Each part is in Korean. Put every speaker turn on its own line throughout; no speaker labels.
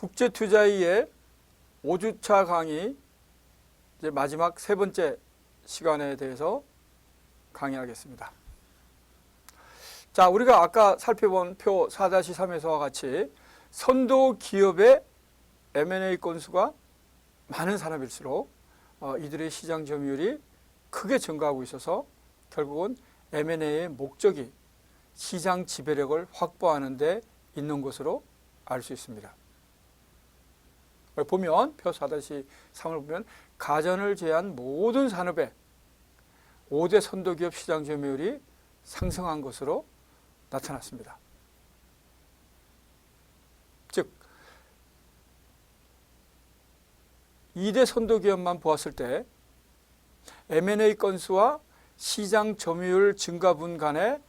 국제투자위의 5주차 강의 이제 마지막 세 번째 시간에 대해서 강의하겠습니다. 자, 우리가 아까 살펴본 표 4-3에서와 같이 선도 기업의 M&A 건수가 많은 산업일수록 이들의 시장 점유율이 크게 증가하고 있어서 결국은 M&A의 목적이 시장 지배력을 확보하는 데 있는 것으로 알 수 있습니다. 보면 표 4-3을 보면 가전을 제한 모든 산업의 5대 선도기업 시장 점유율이 상승한 것으로 나타났습니다. 즉 2대 선도기업만 보았을 때 M&A 건수와 시장 점유율 증가분 간의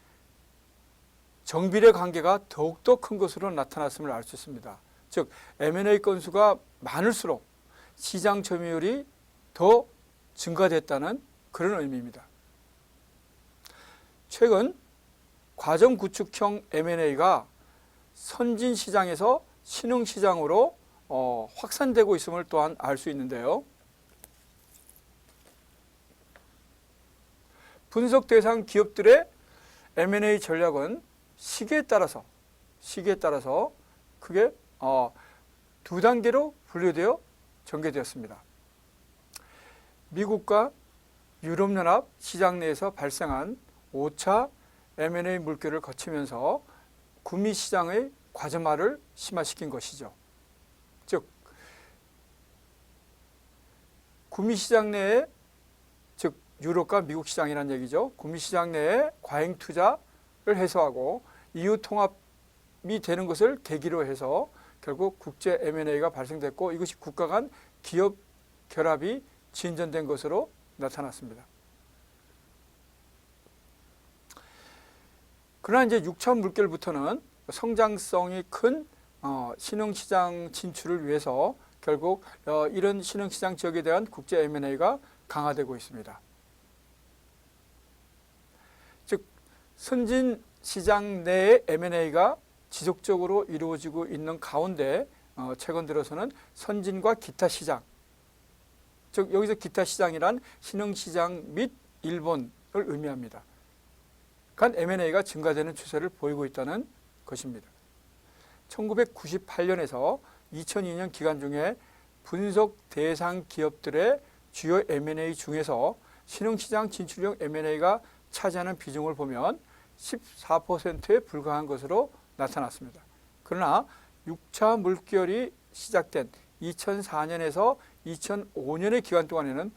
정비례 관계가 더욱더 큰 것으로 나타났음을 알 수 있습니다. 즉 M&A 건수가 많을수록 시장 점유율이 더 증가됐다는 그런 의미입니다. 최근 과점 구축형 M&A가 선진 시장에서 신흥 시장으로 확산되고 있음을 또한 알 수 있는데요. 분석 대상 기업들의 M&A 전략은 시기에 따라서 크게 두 단계로 분류되어 전개되었습니다. 미국과 유럽연합 시장 내에서 발생한 5차 M&A 물결을 거치면서 구미 시장의 과점화를 심화시킨 것이죠. 즉 구미 시장 내에, 즉 유럽과 미국 시장이라는 얘기죠. 구미 시장 내에 과잉 투자를 해소하고 이후 통합이 되는 것을 계기로 해서 결국 국제 M&A가 발생됐고 이것이 국가 간 기업 결합이 진전된 것으로 나타났습니다. 그러나 이제 6차 물결부터는 성장성이 큰 신흥시장 진출을 위해서 결국 이런 신흥시장 지역에 대한 국제 M&A가 강화되고 있습니다. 즉 선진시장 내의 M&A가 지속적으로 이루어지고 있는 가운데 최근 들어서는 선진과 기타 시장, 즉 여기서 기타 시장이란 신흥시장 및 일본을 의미합니다. 간 M&A가 증가되는 추세를 보이고 있다는 것입니다. 1998년에서 2002년 기간 중에 분석 대상 기업들의 주요 M&A 중에서 신흥시장 진출형 M&A가 차지하는 비중을 보면 14%에 불과한 것으로 나타났습니다. 그러나 6차 물결이 시작된 2004년에서 2005년의 기간 동안에는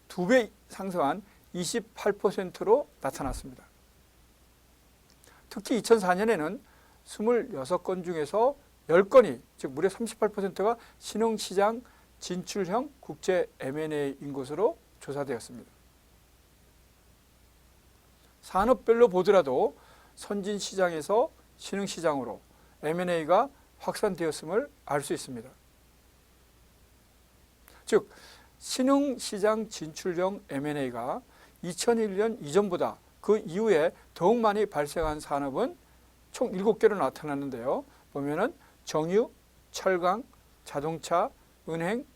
2배 상승한 28%로 나타났습니다. 특히 2004년에는 26건 중에서 10건이, 즉 무려 38%가 신흥시장 진출형 국제 M&A인 것으로 조사되었습니다. 산업별로 보더라도 선진시장에서 신흥시장으로 M&A가 확산되었음을 알 수 있습니다. 즉 신흥시장 진출형 M&A가 2001년 이전보다 그 이후에 더욱 많이 발생한 산업은 총 7개로 나타났는데요. 보면은 정유, 철강, 자동차, 은행,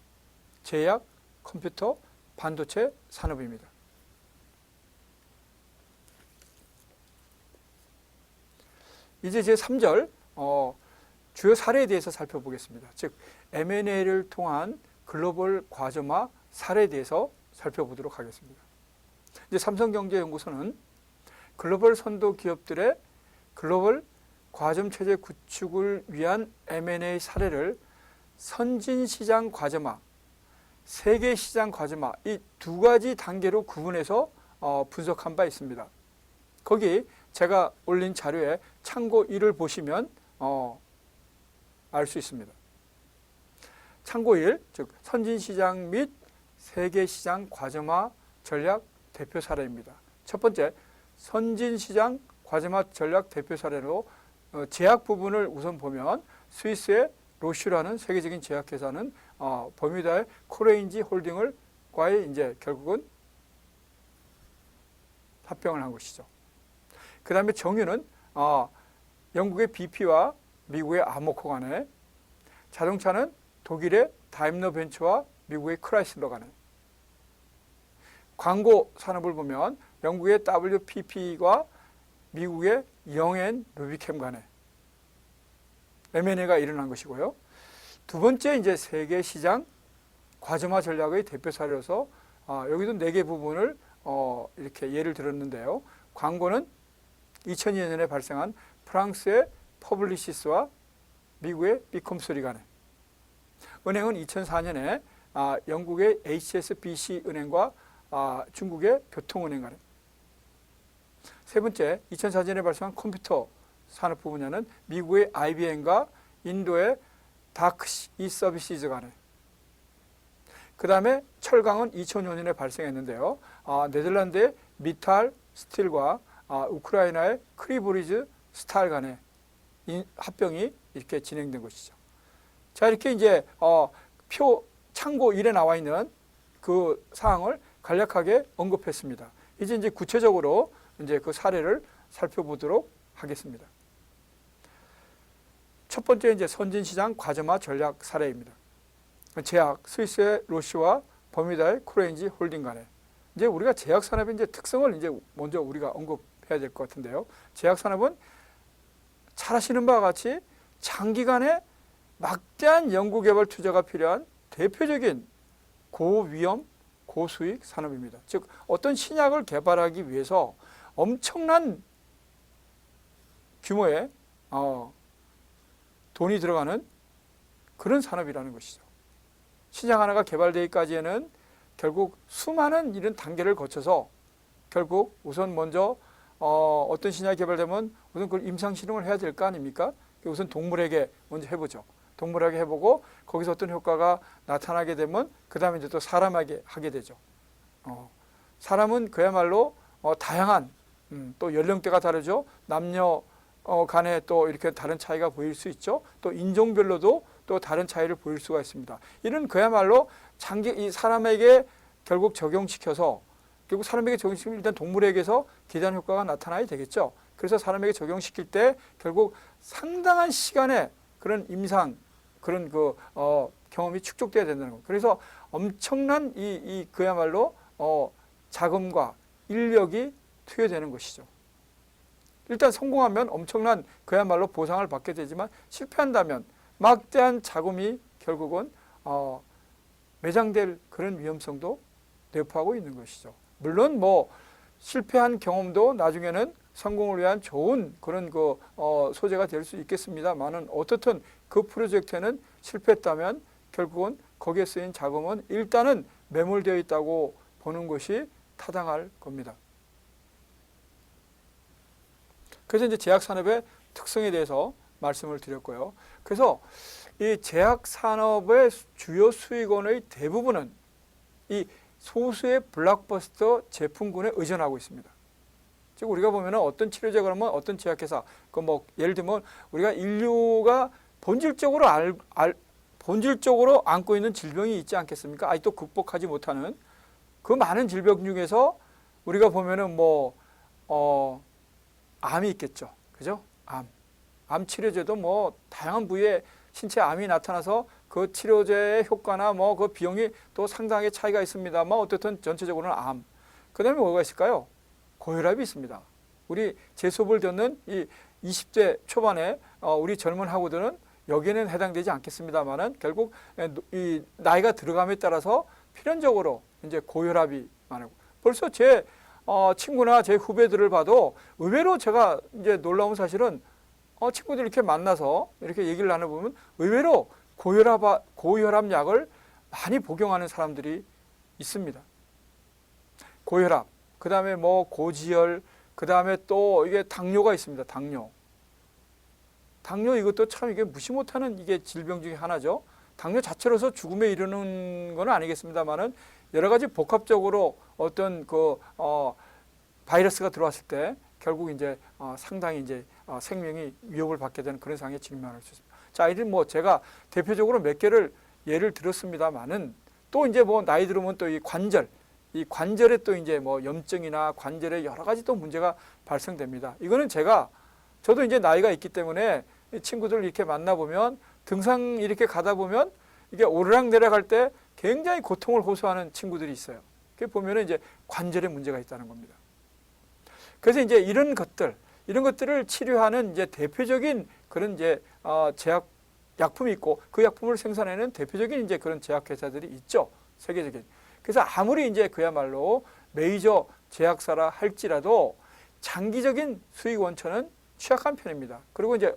제약, 컴퓨터, 반도체 산업입니다. 이제 제3절 주요 사례에 대해서 살펴보겠습니다. 즉 M&A를 통한 글로벌 과점화 사례에 대해서 살펴보도록 하겠습니다. 이제 삼성경제연구소는 글로벌 선도 기업들의 글로벌 과점 체제 구축을 위한 M&A 사례를 선진시장 과점화, 세계시장 과점화 이 두 가지 단계로 구분해서 분석한 바 있습니다. 거기 제가 올린 자료에 참고 1을 보시면 알 수 있습니다. 참고 1, 즉 선진시장 및 세계시장 과점화 전략 대표 사례입니다. 첫 번째, 선진시장 과점화 전략 대표 사례로 제약 부분을 우선 보면 스위스의 로슈라는 세계적인 제약회사는 버뮤다의 코레인지 홀딩을 과의 이제 결국은 합병을 한 것이죠. 그 다음에 정유는 영국의 BP와 미국의 아모코 간에 자동차는 독일의 다임러 벤츠와 미국의 크라이슬러 간에, 광고 산업을 보면 영국의 WPP와 미국의 영앤 루비캠 간에 M&A가 일어난 것이고요. 두 번째 이제 세계 시장 과점화 전략의 대표 사례로서 여기도 4개 부분을 이렇게 예를 들었는데요. 광고는 2002년에 발생한 프랑스의 퍼블리시스와 미국의 비컴스리 간에, 은행은 2004년에 영국의 HSBC 은행과 중국의 교통은행 간에, 세 번째 2004년에 발생한 컴퓨터 산업 분야는 미국의 IBM과 인도의 다크시 서비스즈 간에, 그 다음에 철강은 2005년에 발생했는데요. 네덜란드의 미탈 스틸과 우크라이나의 크리브리즈 스탈 간의 합병이 이렇게 진행된 것이죠. 자, 이렇게 이제 표 참고 1에 나와 있는 그 사항을 간략하게 언급했습니다. 이제 구체적으로 이제 그 사례를 살펴보도록 하겠습니다. 첫 번째 이제 선진시장 과점화 전략 사례입니다. 제약, 스위스의 로시와 버뮤다의 크레인지 홀딩 간에, 이제 우리가 제약 산업의 이제 특성을 이제 먼저 우리가 언급해야 될 것 같은데요. 제약 산업은 잘 아시는 바와 같이 장기간의 막대한 연구개발 투자가 필요한 대표적인 고위험, 고수익 산업입니다. 즉 어떤 신약을 개발하기 위해서 엄청난 규모의 돈이 들어가는 그런 산업이라는 것이죠. 신약 하나가 개발되기까지에는 결국 수많은 이런 단계를 거쳐서 결국 우선 먼저 어떤 신약이 개발되면 우선 그걸 임상 실험을 해야 될 거 아닙니까? 우선 동물에게 먼저 해보죠. 동물에게 해보고 거기서 어떤 효과가 나타나게 되면 그 다음에 이제 또 사람에게 하게 되죠. 사람은 그야말로 다양한 또 연령대가 다르죠. 남녀 간에 또 이렇게 다른 차이가 보일 수 있죠. 또 인종별로도 또 다른 차이를 보일 수가 있습니다. 이런 그야말로 이 사람에게 결국 적용시켜서 결국 사람에게 적용시키면 일단 동물에게서 기대하는 효과가 나타나야 되겠죠. 그래서 사람에게 적용시킬 때 결국 상당한 시간의 그런 임상 그런 경험이 축적돼야 된다는 거예요. 그래서 엄청난 이 그야말로 자금과 인력이 투여되는 것이죠. 일단 성공하면 엄청난 그야말로 보상을 받게 되지만 실패한다면 막대한 자금이 결국은 매장될 그런 위험성도 내포하고 있는 것이죠. 물론 실패한 경험도 나중에는 성공을 위한 좋은 그런 소재가 될 수 있겠습니다만은 어떻든 그 프로젝트에는 실패했다면 결국은 거기에 쓰인 자금은 일단은 매몰되어 있다고 보는 것이 타당할 겁니다. 그래서 이제 제약 산업의 특성에 대해서 말씀을 드렸고요. 그래서 이 제약 산업의 주요 수익원의 대부분은 이 소수의 블록버스터 제품군에 의존하고 있습니다. 즉 우리가 보면은 어떤 치료제 그러면 어떤 제약회사 예를 들면 우리가 인류가 본질적으로 본질적으로 안고 있는 질병이 있지 않겠습니까? 아직도 극복하지 못하는 그 많은 질병 중에서 우리가 보면은 암이 있겠죠. 그죠? 암 치료제도 다양한 부위에 신체 암이 나타나서 그 치료제의 효과나 그 비용이 또 상당하게 차이가 있습니다만 어쨌든 전체적으로는 암. 그 다음에 뭐가 있을까요? 고혈압이 있습니다. 우리 제 수업을 듣는 이 20대 초반에 우리 젊은 학우들은 여기에는 해당되지 않겠습니다만은 결국 이 나이가 들어감에 따라서 필연적으로 이제 고혈압이 많고 벌써 제 친구나 제 후배들을 봐도 의외로 제가 이제 놀라운 사실은 친구들 이렇게 만나서 이렇게 얘기를 나눠보면 의외로 고혈압 약을 많이 복용하는 사람들이 있습니다. 고혈압, 그 다음에 고지혈, 그 다음에 또 이게 당뇨가 있습니다. 당뇨 이것도 참 이게 무시 못하는 이게 질병 중에 하나죠. 당뇨 자체로서 죽음에 이르는 건 아니겠습니다만은 여러 가지 복합적으로 어떤 바이러스가 들어왔을 때 결국 이제 상당히 이제 생명이 위협을 받게 되는 그런 상황에 직면할 수 있습니다. 자, 이들 제가 대표적으로 몇 개를 예를 들었습니다만은 또 이제 나이 들으면 또 이 관절에 또 이제 염증이나 관절에 여러 가지 또 문제가 발생됩니다. 이거는 저도 이제 나이가 있기 때문에 친구들 이렇게 만나보면 등산 이렇게 가다 보면 이게 오르락 내려갈 때 굉장히 고통을 호소하는 친구들이 있어요. 그 보면은 이제 관절에 문제가 있다는 겁니다. 그래서 이제 이런 것들을 치료하는 이제 대표적인 그런 이제 제약 약품이 있고 그 약품을 생산하는 대표적인 이제 그런 제약회사들이 있죠. 세계적인. 그래서 아무리 이제 그야말로 메이저 제약사라 할지라도 장기적인 수익 원천은 취약한 편입니다. 그리고 이제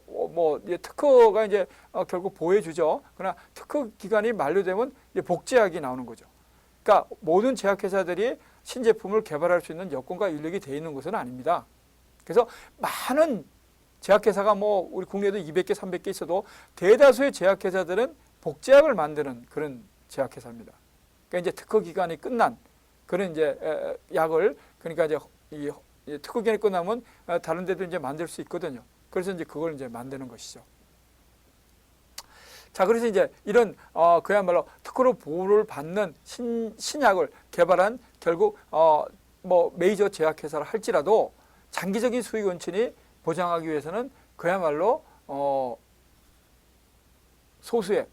특허가 이제 결국 보호해주죠. 그러나 특허 기간이 만료되면 이제 복제약이 나오는 거죠. 그러니까 모든 제약회사들이 신제품을 개발할 수 있는 여건과 인력이 되어 있는 것은 아닙니다. 그래서 많은 제약회사가 우리 국내에도 200개, 300개 있어도 대다수의 제약회사들은 복제약을 만드는 그런 제약회사입니다. 그러니까 이제 특허 기간이 끝난 그런 이제 약을 그러니까 이제 이 특허 기간이 끝나면 다른 데도 이제 만들 수 있거든요. 그래서 이제 그걸 이제 만드는 것이죠. 자, 그래서 이제 이런 그야말로 특허로 보호를 받는 신약을 개발한 결국 메이저 제약회사를 할지라도 장기적인 수익 원천이 보장하기 위해서는 그야말로 소수의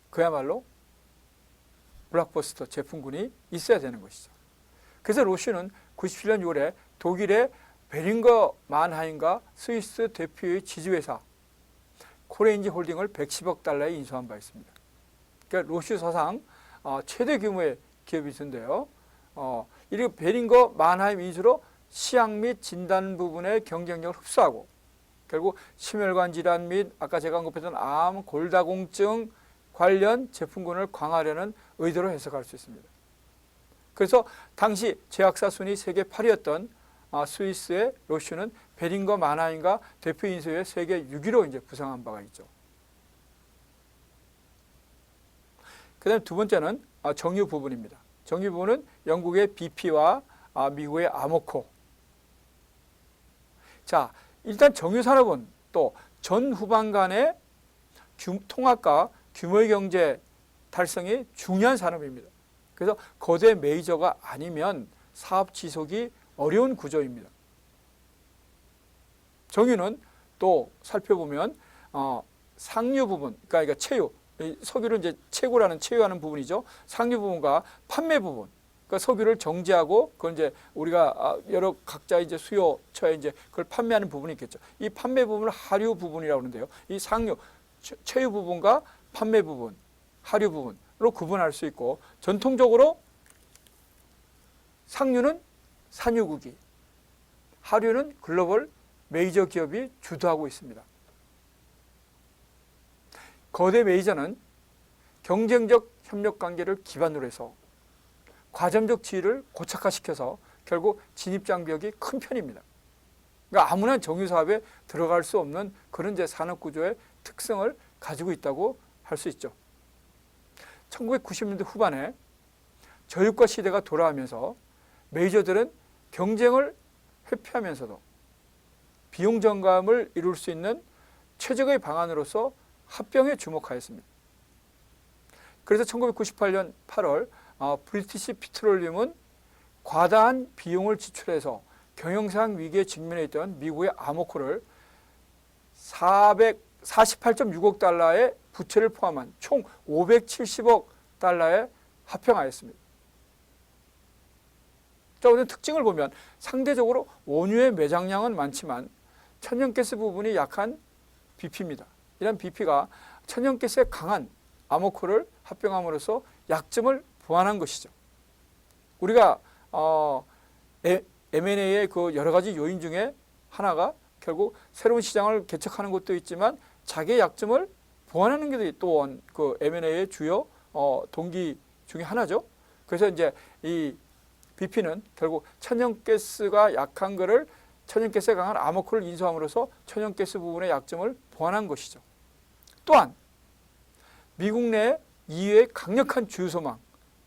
그야말로 블록버스터 제품군이 있어야 되는 것이죠. 그래서 로슈는 97년 6월에 독일의 베링거 만하임과 스위스 대표의 지주회사 코레인지 홀딩을 110억 달러에 인수한 바 있습니다. 그러니까 로슈 사상 최대 규모의 기업이 있는데요. 이 베링거 만하임 인수로 치약 및 진단 부분의 경쟁력을 흡수하고 결국 심혈관 질환 및 아까 제가 언급했던 암, 골다공증 관련 제품군을 강화하려는 의도로 해석할 수 있습니다. 그래서 당시 제약사 순위 세계 8위였던 스위스의 로슈는 베링거 만하임과 대표 인수에 세계 6위로 이제 부상한 바가 있죠. 그 다음에 두 번째는 정유 부분입니다. 정유 부분은 영국의 BP와 미국의 아모코. 자, 일단 정유 산업은 또 전 후반 간의 통합과 규모의 경제 달성이 중요한 산업입니다. 그래서 거대 메이저가 아니면 사업 지속이 어려운 구조입니다. 정유는 또 살펴보면 상유 부분, 그러니까 체유, 석유를 이제 채굴하는 체유하는 부분이죠. 상유 부분과 판매 부분. 그러니까 석유를 정제하고 그건 이제 우리가 여러 각자 이제 수요처에 이제 그걸 판매하는 부분이 있겠죠. 이 판매 부분을 하류 부분이라고 하는데요. 이 상유, 체유 부분과 판매 부분, 하류 부분으로 구분할 수 있고 전통적으로 상유는 산유국이, 하류는 글로벌 메이저 기업이 주도하고 있습니다. 거대 메이저는 경쟁적 협력 관계를 기반으로 해서 과점적 지위를 고착화시켜서 결국 진입장벽이 큰 편입니다. 그러니까 아무나 정유사업에 들어갈 수 없는 그런 이제 산업구조의 특성을 가지고 있다고 할 수 있죠. 1990년대 후반에 저유가 시대가 돌아오면서 메이저들은 경쟁을 회피하면서도 비용 절감을 이룰 수 있는 최적의 방안으로서 합병에 주목하였습니다. 그래서 1998년 8월 브리티시 피트롤리움은 과다한 비용을 지출해서 경영상 위기에 직면해 있던 미국의 아모코를 48.6억 달러의 부채를 포함한 총 570억 달러에 합병하였습니다. 자, 오늘 특징을 보면 상대적으로 원유의 매장량은 많지만 천연가스 부분이 약한 BP입니다. 이런 BP가 천연가스에 강한 아모코를 합병함으로써 약점을 보완한 것이죠. 우리가 M&A의 그 여러 가지 요인 중에 하나가 결국 새로운 시장을 개척하는 것도 있지만 자기의 약점을 보완하는 게 또한 그 M&A의 주요 동기 중에 하나죠. 그래서 이제 이 BP는 결국 천연가스가 약한 것을 천연가스에 강한 아모코를 인수함으로써 천연가스 부분의 약점을 보완한 것이죠. 또한 미국 내 2위의 강력한 주유소망,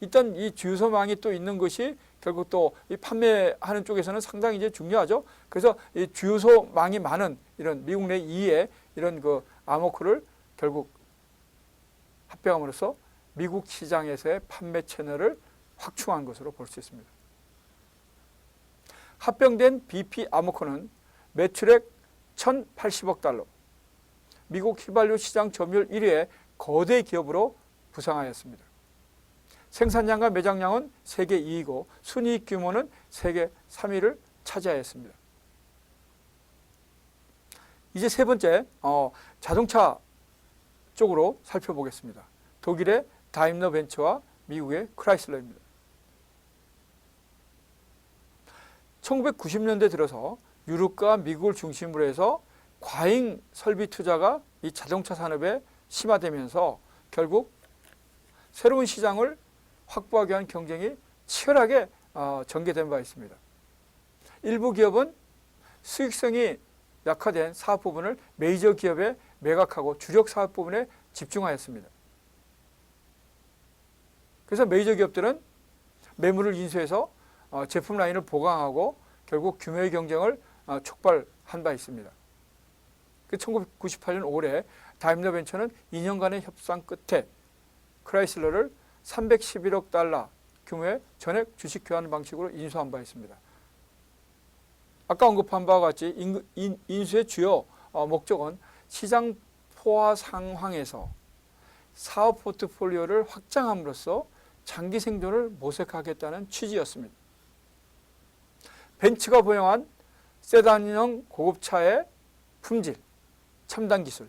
일단 이 주유소망이 또 있는 것이 결국 또 이 판매하는 쪽에서는 상당히 이제 중요하죠. 그래서 이 주유소망이 많은 이런 미국 내 2위의 이런 그 아모코를 결국 합병함으로써 미국 시장에서의 판매 채널을 확충한 것으로 볼 수 있습니다. 합병된 BP 아모코는 매출액 1,080억 달러, 미국 휘발유 시장 점유율 1위의 거대 기업으로 부상하였습니다. 생산량과 매장량은 세계 2위고 순이익 규모는 세계 3위를 차지하였습니다. 이제 세 번째 자동차 쪽으로 살펴보겠습니다. 독일의 다임러 벤츠와 미국의 크라이슬러입니다. 1990년대 들어서 유럽과 미국을 중심으로 해서 과잉 설비 투자가 이 자동차 산업에 심화되면서 결국 새로운 시장을 확보하기 위한 경쟁이 치열하게 전개된 바 있습니다. 일부 기업은 수익성이 약화된 사업 부분을 메이저 기업에 매각하고 주력 사업 부분에 집중하였습니다. 그래서 메이저 기업들은 매물을 인수해서 제품 라인을 보강하고 결국 규모의 경쟁을 촉발한 바 있습니다. 1998년 5월에 다임러 벤처는 2년간의 협상 끝에 크라이슬러를 311억 달러 규모의 전액 주식 교환 방식으로 인수한 바 있습니다. 아까 언급한 바와 같이 인수의 주요 목적은 시장 포화 상황에서 사업 포트폴리오를 확장함으로써 장기 생존을 모색하겠다는 취지였습니다. 벤츠가 보유한 세단형 고급차의 품질, 첨단 기술,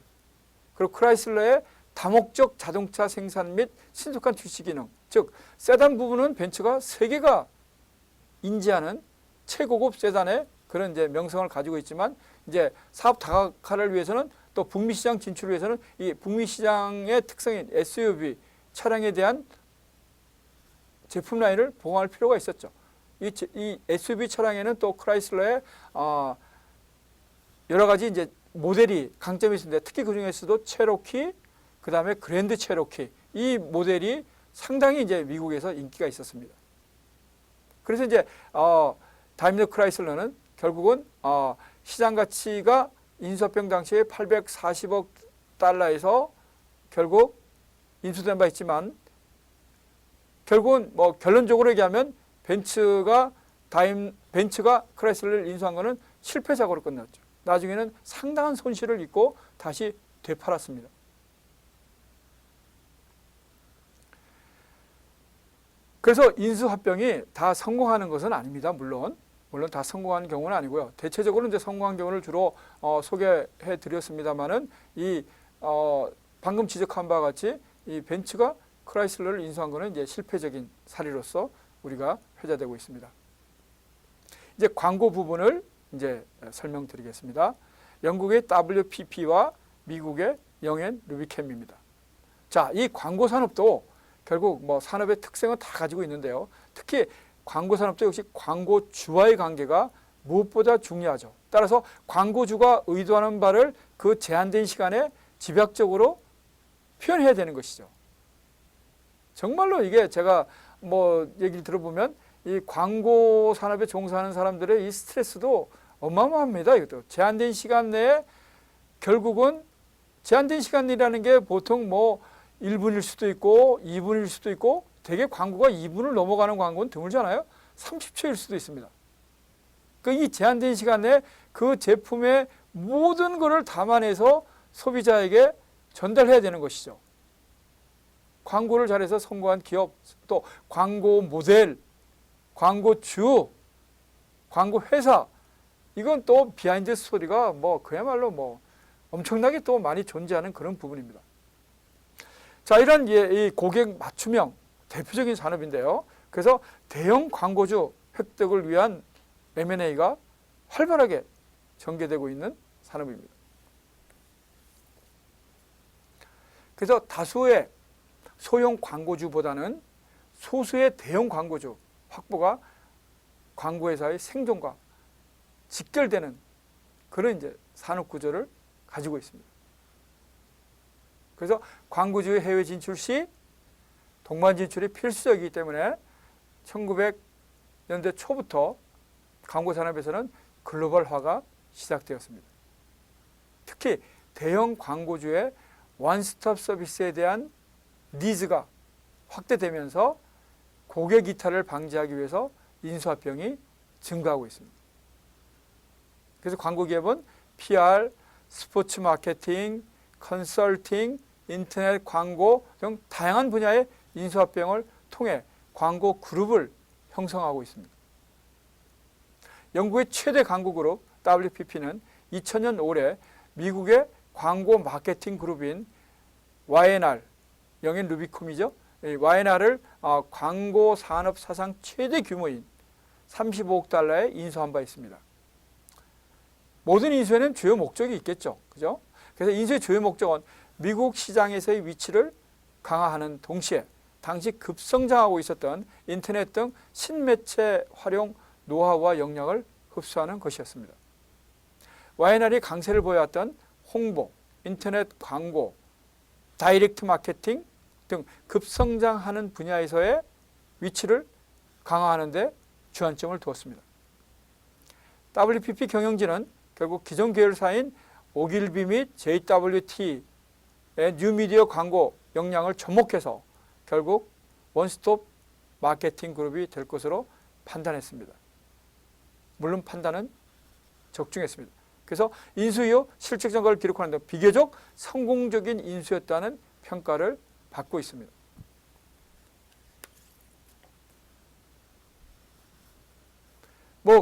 그리고 크라이슬러의 다목적 자동차 생산 및 신속한 출시 기능, 즉 세단 부분은 벤츠가 세계가 인지하는 최고급 세단의 그런 이제 명성을 가지고 있지만 이제 사업 다각화를 위해서는 또 북미 시장 진출을 위해서는 이 북미 시장의 특성인 SUV 차량에 대한 제품 라인을 보강할 필요가 있었죠. 이 SUV 차량에는 또 크라이슬러의 여러 가지 이제 모델이 강점이 있습니다. 특히 그 중에서도 체로키, 그 다음에 그랜드 체로키, 이 모델이 상당히 이제 미국에서 인기가 있었습니다. 그래서 이제 다임러 크라이슬러는 결국은 시장 가치가 인수합병 당시에 840억 달러에서 결국 인수된 바 있지만 결국은 뭐 결론적으로 얘기하면 벤츠가 크라이슬러를 인수한 것은 실패 사고로 끝났죠. 나중에는 상당한 손실을 입고 다시 되팔았습니다. 그래서 인수합병이 다 성공하는 것은 아닙니다. 물론 다 성공하는 경우는 아니고요. 대체적으로 이제 성공한 경우를 주로 소개해 드렸습니다만은 방금 지적한 바와 같이 이 벤츠가 크라이슬러를 인수한 것은 이제 실패적인 사례로서 우리가 회자되고 있습니다. 이제 광고 부분을 이제 설명드리겠습니다. 영국의 WPP와 미국의 영앤 루비캠입니다. 자, 이 광고 산업도 결국 뭐 산업의 특성은 다 가지고 있는데요. 특히 광고 산업도 역시 광고주와의 관계가 무엇보다 중요하죠. 따라서 광고주가 의도하는 바를 그 제한된 시간에 집약적으로 표현해야 되는 것이죠. 정말로 이게 제가 뭐 얘기를 들어보면 이 광고 산업에 종사하는 사람들의 이 스트레스도 어마어마합니다. 이것도 제한된 시간 내에 결국은 제한된 시간이라는 게 보통 뭐 1분일 수도 있고 2분일 수도 있고 되게 광고가 2분을 넘어가는 광고는 드물잖아요. 30초일 수도 있습니다. 이 제한된 시간 내에 그 제품의 모든 것을 담아내서 소비자에게 전달해야 되는 것이죠. 광고를 잘해서 성공한 기업, 또 광고 모델, 광고주, 광고 회사, 이건 또 비하인드 스토리가 뭐 그야말로 뭐 엄청나게 또 많이 존재하는 그런 부분입니다. 자, 이런 이 고객 맞춤형 대표적인 산업인데요. 그래서 대형 광고주 획득을 위한 M&A가 활발하게 전개되고 있는 산업입니다. 그래서 다수의 소형 광고주보다는 소수의 대형 광고주 확보가 광고회사의 생존과 직결되는 그런 이제 산업 구조를 가지고 있습니다. 그래서 광고주의 해외 진출 시 동반 진출이 필수적이기 때문에 1900년대 초부터 광고 산업에서는 글로벌화가 시작되었습니다. 특히 대형 광고주의 원스톱 서비스에 대한 니즈가 확대되면서 고객 이탈을 방지하기 위해서 인수합병이 증가하고 있습니다. 그래서 광고기업은 PR, 스포츠 마케팅, 컨설팅, 인터넷 광고 등 다양한 분야의 인수합병을 통해 광고 그룹을 형성하고 있습니다. 영국의 최대 광고 그룹 WPP는 2000년 올해 미국의 광고 마케팅 그룹인 Y&R, 영인 루비콤이죠. Y&R을 광고 산업 사상 최대 규모인 35억 달러에 인수한 바 있습니다. 모든 인수에는 주요 목적이 있겠죠. 그죠? 그래서 인수의 주요 목적은 미국 시장에서의 위치를 강화하는 동시에 당시 급성장하고 있었던 인터넷 등 신매체 활용 노하우와 역량을 흡수하는 것이었습니다. Y&R이 강세를 보여왔던 홍보, 인터넷 광고, 다이렉트 마케팅 등 급성장하는 분야에서의 위치를 강화하는 데 주안점을 두었습니다. WPP 경영진은 결국 기존 계열사인 오길비 및 JWT의 뉴미디어 광고 역량을 접목해서 결국 원스톱 마케팅 그룹이 될 것으로 판단했습니다. 물론 판단은 적중했습니다. 그래서 인수 이후 실적 성과를 기록하는 등 비교적 성공적인 인수였다는 평가를 받고 있습니다.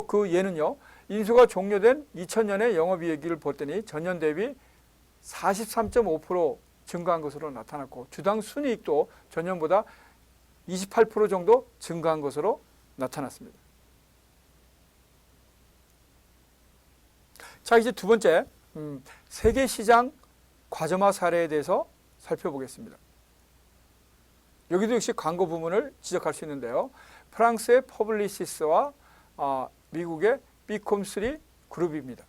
그 예는요. 인수가 종료된 2000년의 영업이익을 봤더니 전년 대비 43.5% 증가한 것으로 나타났고 주당 순이익도 전년보다 28% 정도 증가한 것으로 나타났습니다. 자, 이제 두 번째 세계 시장 과점화 사례에 대해서 살펴보겠습니다. 여기도 역시 광고 부문을 지적할 수 있는데요. 프랑스의 퍼블리시스와 미국의 비콤3 그룹입니다.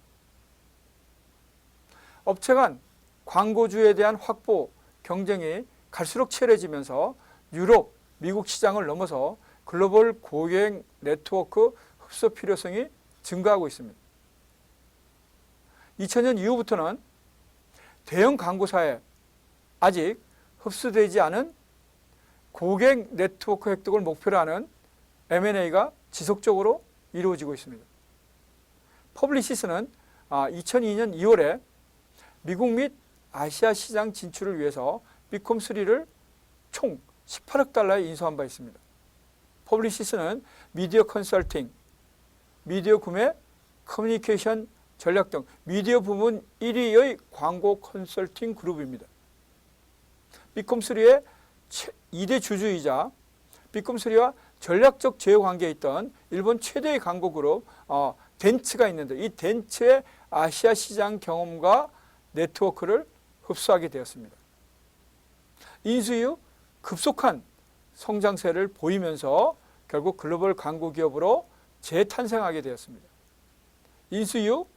업체 간 광고주에 대한 확보 경쟁이 갈수록 치열해지면서 유럽, 미국 시장을 넘어서 글로벌 고객 네트워크 흡수 필요성이 증가하고 있습니다. 2000년 이후부터는 대형 광고사에 아직 흡수되지 않은 고객 네트워크 획득을 목표로 하는 M&A가 지속적으로 이루어지고 있습니다. 퍼블리시스는 2002년 2월에 미국 및 아시아 시장 진출을 위해서 비콤3를 총 18억 달러에 인수한 바 있습니다. 퍼블리시스는 미디어 컨설팅, 미디어 구매, 커뮤니케이션 전략 등 미디어 부문 1위의 광고 컨설팅 그룹입니다. 비콤3의 2대 주주이자 비콤3와 전략적 제휴 관계에 있던 일본 최대의 광고 그룹 덴츠가 있는데 이 덴츠의 아시아 시장 경험과 네트워크를 흡수하게 되었습니다. 인수 이후 급속한 성장세를 보이면서 결국 글로벌 광고 기업으로 재탄생하게 되었습니다. 인수 이후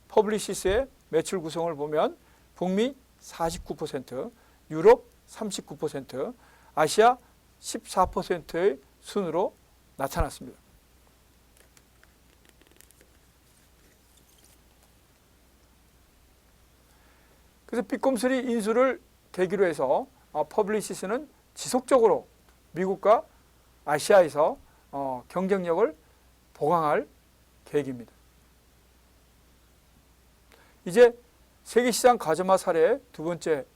퍼블리시스의 매출 구성을 보면 북미 49%, 유럽 39%, 아시아 14%의 순으로 나타났습니다. 그래서 비콤3 인수를 계기로 해서 퍼블리시스는 지속적으로 미국과 아시아에서 경쟁력을 보강할 계획입니다. 이제 세계시장 과점화 사례의 두 번째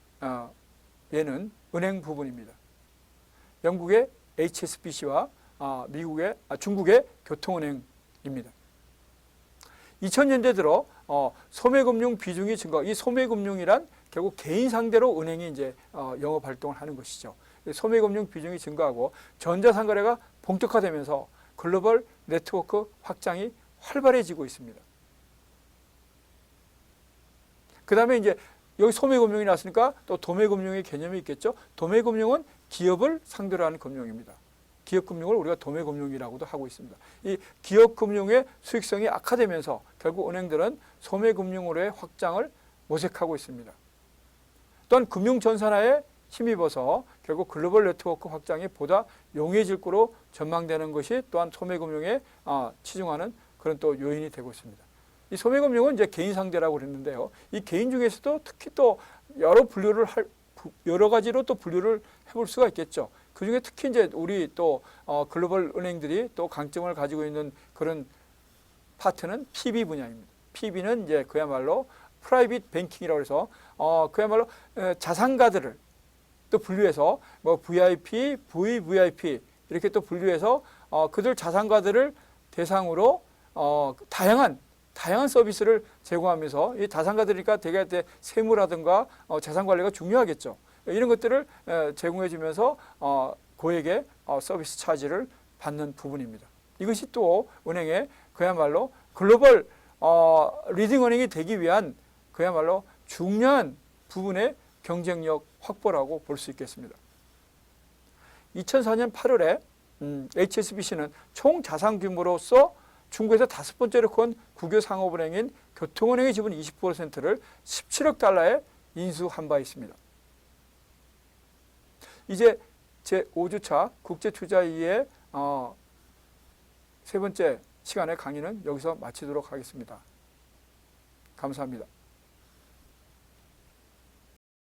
예는 은행 부분입니다. 영국의 HSBC와 중국의 교통은행입니다. 2000년대 들어 소매금융 비중이 증가. 이 소매금융이란 결국 개인 상대로 은행이 이제 영업 활동을 하는 것이죠. 소매금융 비중이 증가하고 전자상거래가 본격화되면서 글로벌 네트워크 확장이 활발해지고 있습니다. 그 다음에 이제 여기 소매금융이 나왔으니까 또 도매금융의 개념이 있겠죠. 도매금융은 기업을 상대로 하는 금융입니다. 기업금융을 우리가 도매금융이라고도 하고 있습니다. 이 기업금융의 수익성이 악화되면서 결국 은행들은 소매금융으로의 확장을 모색하고 있습니다. 또한 금융전산화에 힘입어서 결국 글로벌 네트워크 확장이 보다 용이해질 거로 전망되는 것이 또한 소매금융에 치중하는 그런 또 요인이 되고 있습니다. 이 소매금융은 이제 개인 상대라고 그랬는데요. 이 개인 중에서도 특히 또 여러 가지로 또 분류를 해볼 수가 있겠죠. 그 중에 특히 이제 우리 또 글로벌 은행들이 또 강점을 가지고 있는 그런 파트는 PB 분야입니다. PB는 이제 그야말로 프라이빗 뱅킹이라고 해서 그야말로 자산가들을 또 분류해서 뭐 VIP, VVIP 이렇게 또 분류해서 그들 자산가들을 대상으로 다양한 서비스를 제공하면서 이 자산가들이니까 되게 세무라든가 자산 관리가 중요하겠죠. 이런 것들을 제공해 주면서 고액의 서비스 차지를 받는 부분입니다. 이것이 또 은행의 그야말로 글로벌 리딩 은행이 되기 위한 그야말로 중요한 부분의 경쟁력 확보라고 볼 수 있겠습니다. 2004년 8월에 HSBC는 총 자산 규모로서 중국에서 5번째로 큰 국有상업은행인 교통은행의 지분 20%를 17억 달러에 인수한 바 있습니다. 이제 제5주차 국제투자위의 세 번째 시간의 강의는 여기서 마치도록 하겠습니다. 감사합니다.